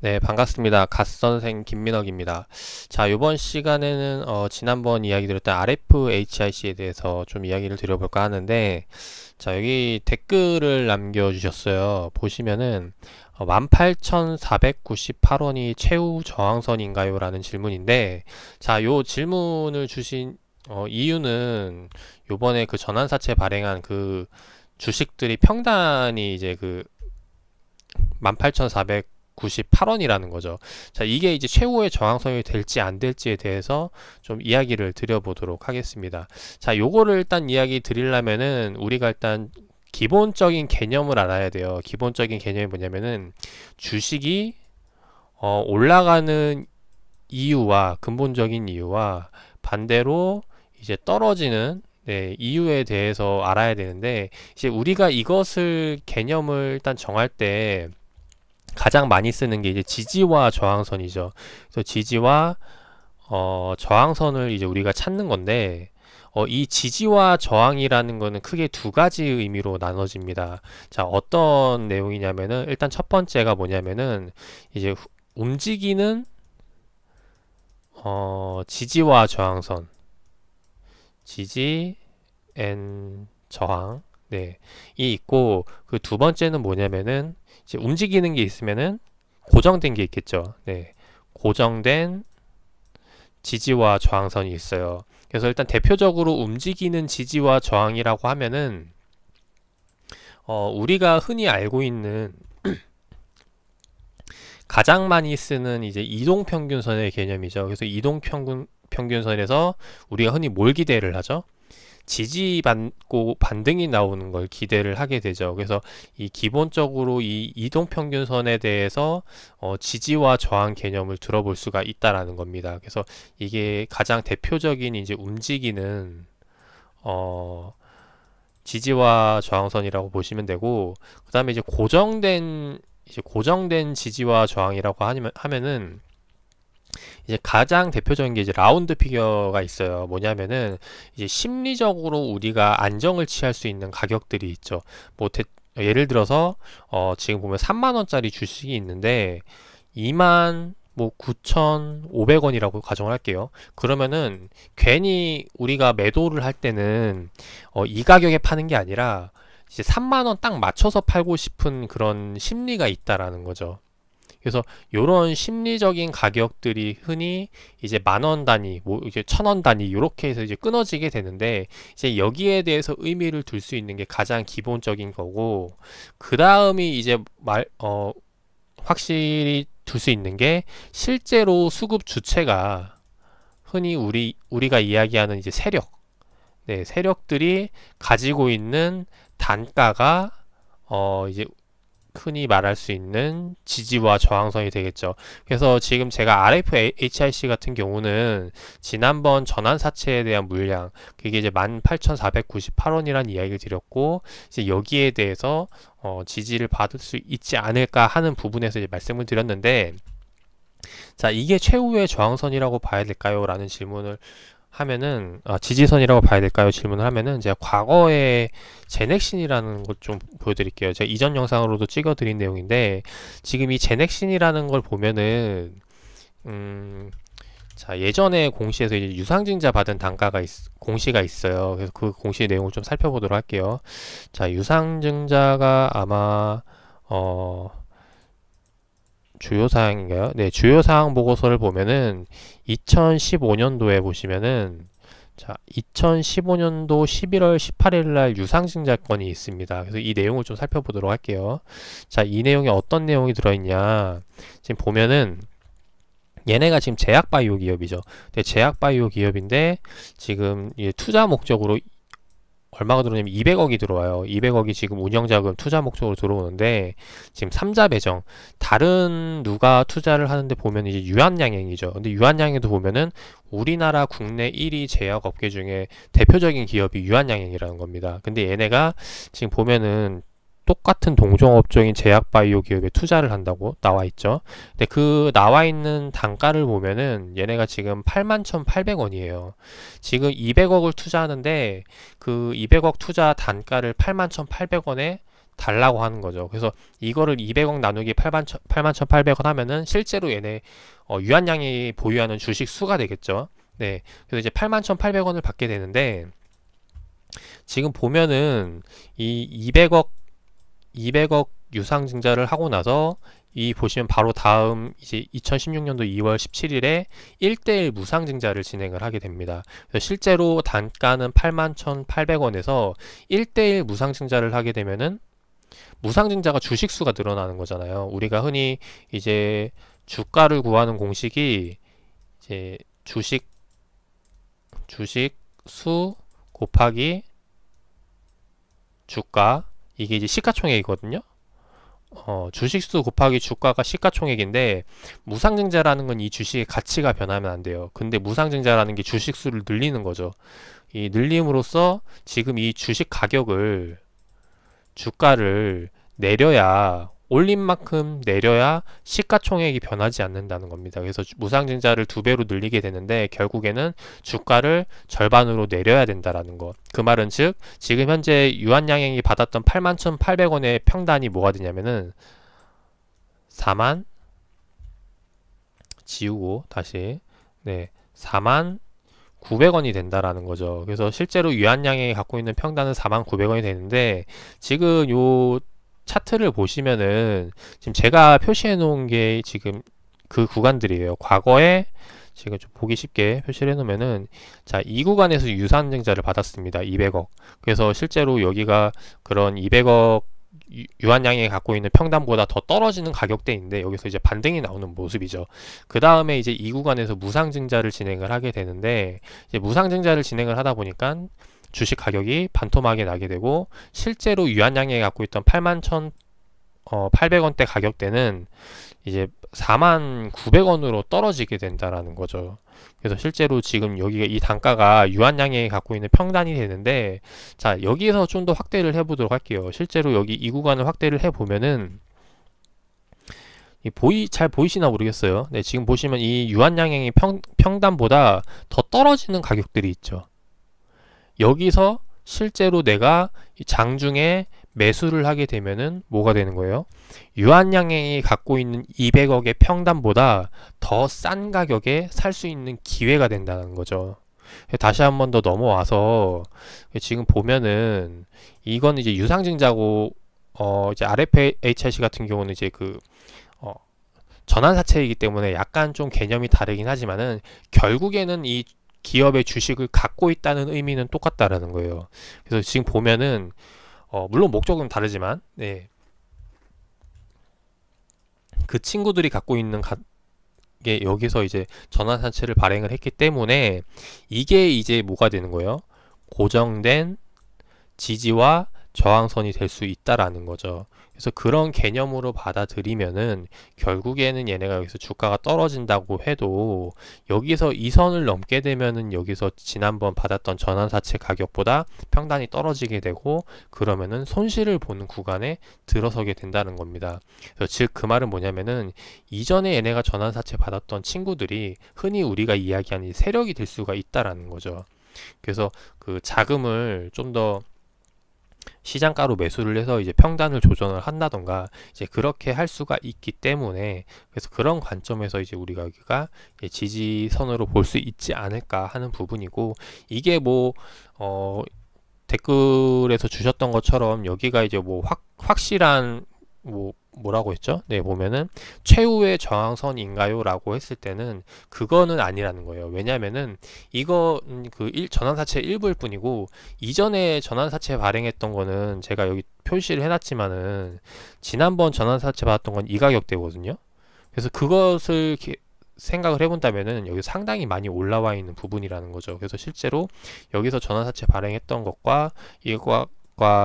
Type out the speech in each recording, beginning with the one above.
네, 반갑습니다. 갓선생 김민혁입니다. 자, 이번 시간에는 지난번 이야기 드렸던 RFHIC에 대해서 좀 이야기를 드려볼까 하는데, 자, 여기 댓글을 남겨주셨어요. 보시면은 18,498원이 최후 저항선인가요? 라는 질문인데, 자, 요 질문을 주신 이유는 요번에 그 전환사채 발행한 그 주식들이 평단이 이제 그 18,498원이라는 거죠. 자, 이게 이제 최후의 저항선이 될지 안 될지에 대해서 좀 이야기를 드려보도록 하겠습니다. 자, 요거를 일단 이야기 드리려면은 우리가 일단 기본적인 개념을 알아야 돼요. 기본적인 개념이 뭐냐면은 주식이 올라가는 이유와 근본적인 이유와 반대로 이제 떨어지는 이유에 대해서 알아야 되는데, 이제 우리가 이것을 개념을 일단 정할 때 가장 많이 쓰는 게 이제 지지와 저항선이죠. 그래서 지지와 저항선을 이제 우리가 찾는 건데, 이 지지와 저항이라는 거는 크게 두 가지 의미로 나눠집니다. 자, 어떤 내용이냐면은 일단 첫 번째가 뭐냐면은 이제 움직이는 지지와 저항선, 지지 앤 저항, 네, 이 있고, 그 두 번째는 뭐냐면은 이제 움직이는 게 있으면은 고정된 게 있겠죠. 네, 고정된 지지와 저항선이 있어요. 그래서 일단 대표적으로 움직이는 지지와 저항이라고 하면은 우리가 흔히 알고 있는 가장 많이 쓰는 이제 이동평균선의 개념이죠. 그래서 이동평균선에서 우리가 흔히 뭘 기대를 하죠? 지지받고 반등이 나오는 걸 기대를 하게 되죠. 그래서 이 기본적으로 이 이동평균선에 대해서 지지와 저항 개념을 들어볼 수가 있다라는 겁니다. 그래서 이게 가장 대표적인 이제 움직이는 지지와 저항선이라고 보시면 되고, 그 다음에 이제 고정된 지지와 저항이라고 하면은 이제 가장 대표적인 게 이제 라운드 피겨가 있어요. 뭐냐면은 이제 심리적으로 우리가 안정을 취할 수 있는 가격들이 있죠. 뭐 예를 들어서 지금 보면 3만 원짜리 주식이 있는데 2만 뭐 9,500원이라고 가정을 할게요. 그러면은 괜히 우리가 매도를 할 때는 이 가격에 파는 게 아니라 이제 3만 원 딱 맞춰서 팔고 싶은 그런 심리가 있다라는 거죠. 그래서 이런 심리적인 가격들이 흔히 이제 만 원 단위, 뭐 이제 1,000원 단위 이렇게 해서 이제 끊어지게 되는데, 이제 여기에 대해서 의미를 둘 수 있는 게 가장 기본적인 거고, 그 다음이 이제 확실히 둘 수 있는 게 실제로 수급 주체가 흔히 우리가 이야기하는 이제 세력들이 가지고 있는 단가가 이제 흔히 말할 수 있는 지지와 저항선이 되겠죠. 그래서 지금 제가 RFHIC 같은 경우는 지난번 전환사채에 대한 물량, 그게 이제 18,498원이라는 이야기를 드렸고, 이제 여기에 대해서 지지를 받을 수 있지 않을까 하는 부분에서 이제 말씀을 드렸는데, 자, 이게 최후의 저항선이라고 봐야 될까요? 라는 질문을 하면은, 지지선이라고 봐야 될까요? 질문을 하면은 제가 과거에 제넥신이라는 것 좀 보여드릴게요. 제가 이전 영상으로도 찍어드린 내용인데, 지금 이 제넥신이라는 걸 보면은 자, 예전에 공시에서 이제 유상증자 받은 공시가 있어요. 그래서 그 공시 내용을 좀 살펴보도록 할게요. 자, 유상증자가 아마 주요 사항인가요? 네, 주요 사항 보고서를 보면은 2015년도에 보시면은, 자, 2015년도 11월 18일 날 유상증자건이 있습니다. 그래서 이 내용을 좀 살펴보도록 할게요. 자, 이 내용에 어떤 내용이 들어있냐? 지금 보면은 얘네가 지금 제약바이오 기업이죠. 근데 제약바이오 기업인데 지금 투자 목적으로 얼마가 들어오냐면 200억이 들어와요. 200억이 지금 운영자금 투자 목적으로 들어오는데, 지금 3자 배정, 다른 누가 투자를 하는데 보면 이제 유한양행이죠. 근데 유한양행도 보면은 우리나라 국내 1위 제약업계 중에 대표적인 기업이 유한양행이라는 겁니다. 근데 얘네가 지금 보면은 똑같은 동종업종인 제약바이오 기업에 투자를 한다고 나와 있죠. 근데 그 나와 있는 단가를 보면은 얘네가 지금 81,800원이에요. 지금 200억을 투자하는데 그 200억 투자 단가를 81,800원에 달라고 하는 거죠. 그래서 이거를 200억 나누기 81,800원 하면은 실제로 얘네 유한양이 보유하는 주식 수가 되겠죠. 네, 그래서 이제 81,800원을 받게 되는데, 지금 보면은 이 200억 유상증자를 하고 나서 이 보시면 바로 다음 이제 2016년도 2월 17일에 1대1 무상증자를 진행을 하게 됩니다. 그래서 실제로 단가는 81,800원에서 1대1 무상증자를 하게 되면은 무상증자가 주식수가 늘어나는 거잖아요. 우리가 흔히 이제 주가를 구하는 공식이 이제 주식수 곱하기 주가, 이게 이제 시가총액이거든요. 주식수 곱하기 주가가 시가총액인데, 무상증자라는 건 이 주식의 가치가 변하면 안 돼요. 근데 무상증자라는 게 주식수를 늘리는 거죠. 이 늘림으로써 지금 이 주식 가격을, 주가를 내려야, 올린 만큼 내려야 시가총액이 변하지 않는다는 겁니다. 그래서 무상증자를 2배로 늘리게 되는데 결국에는 주가를 절반으로 내려야 된다라는 것. 그 말은 즉 지금 현재 유한양행이 받았던 81,800원의 평단이 뭐가 되냐면은 4만, 지우고 다시, 네, 4,900원이 된다라는 거죠. 그래서 실제로 유한양행이 갖고 있는 평단은 4,900원이 되는데, 지금 요 차트를 보시면은 지금 제가 표시해 놓은 게 지금 그 구간들이에요. 과거에 지금 좀 보기 쉽게 표시를 해 놓으면은, 자, 이 구간에서 유상증자를 받았습니다. 200억. 그래서 실제로 여기가 그런 200억 유한양이 갖고 있는 평단보다 더 떨어지는 가격대인데, 여기서 이제 반등이 나오는 모습이죠. 그 다음에 이제 이 구간에서 무상증자를 진행을 하게 되는데, 이제 무상증자를 진행을 하다 보니까 주식 가격이 반토막이 나게 되고, 실제로 유한양이 갖고 있던 81,800원대 가격대는 이제 4,900원으로 떨어지게 된다라는 거죠. 그래서 실제로 지금 여기가 이 단가가 유한양이 갖고 있는 평단이 되는데, 자, 여기에서 좀 더 확대를 해보도록 할게요. 실제로 여기 이 구간을 확대를 해보면은, 잘 보이시나 모르겠어요. 네, 지금 보시면 이 유한양행이 평단보다 더 떨어지는 가격들이 있죠. 여기서 실제로 내가 장중에 매수를 하게 되면은 뭐가 되는 거예요? 유한양행이 갖고 있는 200억의 평단보다 더 싼 가격에 살 수 있는 기회가 된다는 거죠. 다시 한 번 더 넘어와서 지금 보면은 이건 이제 유상증자고, 이제 RFHIC 같은 경우는 이제 전환사채이기 때문에 약간 좀 개념이 다르긴 하지만은 결국에는 이 기업의 주식을 갖고 있다는 의미는 똑같다라는 거예요. 그래서 지금 보면은 물론 목적은 다르지만, 네, 그 친구들이 갖고 있는 게 여기서 이제 전환사채를 발행을 했기 때문에 이게 이제 뭐가 되는 거예요? 고정된 지지와 저항선이 될 수 있다라는 거죠. 그래서 그런 개념으로 받아들이면은 결국에는 얘네가 여기서 주가가 떨어진다고 해도 여기서 이 선을 넘게 되면은 여기서 지난번 받았던 전환사채 가격보다 평단이 떨어지게 되고, 그러면은 손실을 보는 구간에 들어서게 된다는 겁니다. 그래서 즉 그 말은 뭐냐면은 이전에 얘네가 전환사채 받았던 친구들이 흔히 우리가 이야기하는 세력이 될 수가 있다라는 거죠. 그래서 그 자금을 좀 더 시장가로 매수를 해서 이제 평단을 조정을 한다던가 이제 그렇게 할 수가 있기 때문에, 그래서 그런 관점에서 이제 우리가 여기가 지지선으로 볼 수 있지 않을까 하는 부분이고, 이게 댓글에서 주셨던 것처럼 여기가 이제 확실한 뭐라고 했죠? 네, 보면은 최후의 저항선인가요? 라고 했을 때는 그거는 아니라는 거예요. 왜냐면은 이거 전환사채 일부일 뿐이고, 이전에 전환사채 발행했던 거는 제가 여기 표시를 해놨지만은 지난번 전환사채 받았던 건 이 가격대거든요. 그래서 그것을 생각을 해본다면은 여기 상당히 많이 올라와 있는 부분이라는 거죠. 그래서 실제로 여기서 전환사채 발행했던 것과 이거와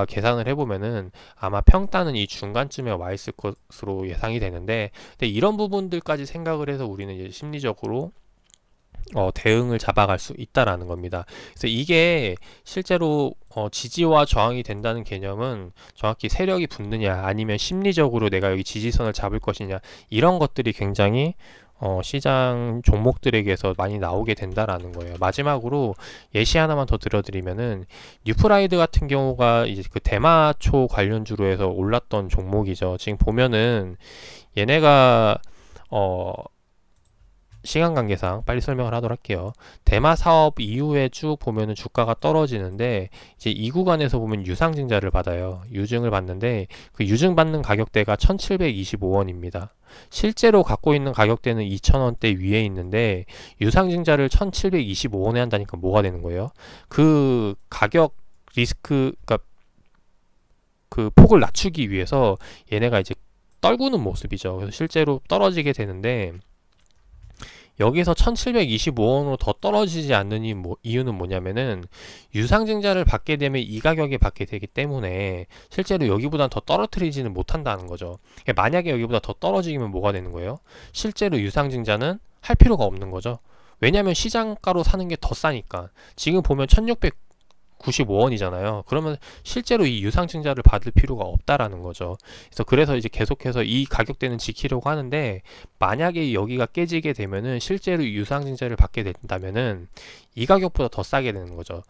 계산을 해보면은 아마 평단은 이 중간쯤에 와 있을 것으로 예상이 되는데, 근데 이런 부분들까지 생각을 해서 우리는 이제 심리적으로 대응을 잡아갈 수 있다라는 겁니다. 그래서 이게 실제로 지지와 저항이 된다는 개념은 정확히 세력이 붙느냐 아니면 심리적으로 내가 여기 지지선을 잡을 것이냐, 이런 것들이 굉장히 시장 종목들에게서 많이 나오게 된다라는 거예요. 마지막으로 예시 하나만 더 들어드리면은 뉴프라이드 같은 경우가 이제 그 대마초 관련주로 해서 올랐던 종목이죠. 지금 보면은 얘네가 시간 관계상 빨리 설명을 하도록 할게요. 대마 사업 이후에 쭉 보면은 주가가 떨어지는데 이제 이 구간에서 보면 유상증자를 받아요. 유증을 받는데 그 유증 받는 가격대가 1725원입니다. 실제로 갖고 있는 가격대는 2000원대 위에 있는데 유상증자를 1725원에 한다니까 뭐가 되는 거예요? 그 가격 리스크, 그러니까 그 폭을 낮추기 위해서 얘네가 이제 떨구는 모습이죠. 그래서 실제로 떨어지게 되는데 여기서 1725원으로 더 떨어지지 않는 이유는 뭐냐면은 유상증자를 받게 되면 이 가격에 받게 되기 때문에 실제로 여기보다 더 떨어뜨리지는 못한다는 거죠. 만약에 여기보다 더 떨어지면 뭐가 되는 거예요? 실제로 유상증자는 할 필요가 없는 거죠. 왜냐면 시장가로 사는 게 더 싸니까. 지금 보면 1695원이잖아요. 그러면 실제로 이 유상증자를 받을 필요가 없다라는 거죠. 그래서 이제 계속해서 이 가격대는 지키려고 하는데 만약에 여기가 깨지게 되면은 실제로 유상증자를 받게 된다면은 이 가격보다 더 싸게 되는 거죠.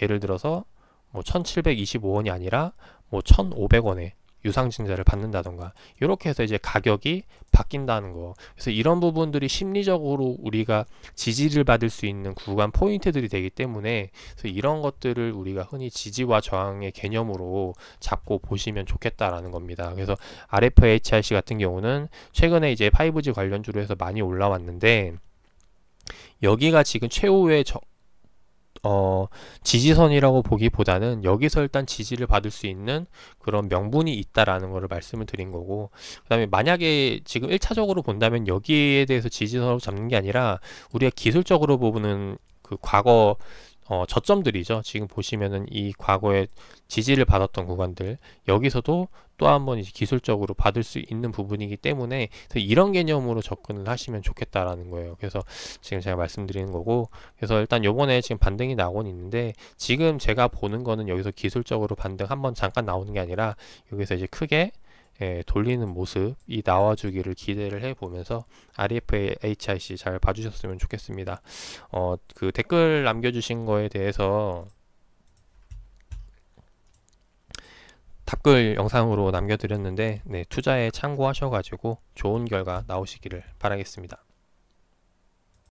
예를 들어서 뭐 1725원이 아니라 뭐 1500원에 유상증자를 받는다던가 이렇게 해서 이제 가격이 바뀐다는 거. 그래서 이런 부분들이 심리적으로 우리가 지지를 받을 수 있는 구간 포인트들이 되기 때문에 그래서 이런 것들을 우리가 흔히 지지와 저항의 개념으로 잡고 보시면 좋겠다라는 겁니다. 그래서 RFHIC 같은 경우는 최근에 이제 5G 관련주로 해서 많이 올라왔는데 여기가 지금 최후의 지지선이라고 보기보다는 여기서 일단 지지를 받을 수 있는 그런 명분이 있다라는 것을 말씀을 드린 거고, 그 다음에 만약에 지금 1차적으로 본다면 여기에 대해서 지지선으로 잡는 게 아니라 우리가 기술적으로 보는 그 과거 저점들이죠. 지금 보시면은 이 과거에 지지를 받았던 구간들 여기서도 또 한번 이제 기술적으로 받을 수 있는 부분이기 때문에 이런 개념으로 접근을 하시면 좋겠다라는 거예요. 그래서 지금 제가 말씀드리는 거고, 그래서 일단 요번에 지금 반등이 나오고 있는데 지금 제가 보는 거는 여기서 기술적으로 반등 한번 잠깐 나오는 게 아니라 여기서 이제 크게 돌리는 모습이 나와주기를 기대를 해보면서 RFHIC 잘 봐주셨으면 좋겠습니다. 그 댓글 남겨주신 거에 대해서 답글 영상으로 남겨드렸는데 투자에 참고하셔가지고 좋은 결과 나오시기를 바라겠습니다.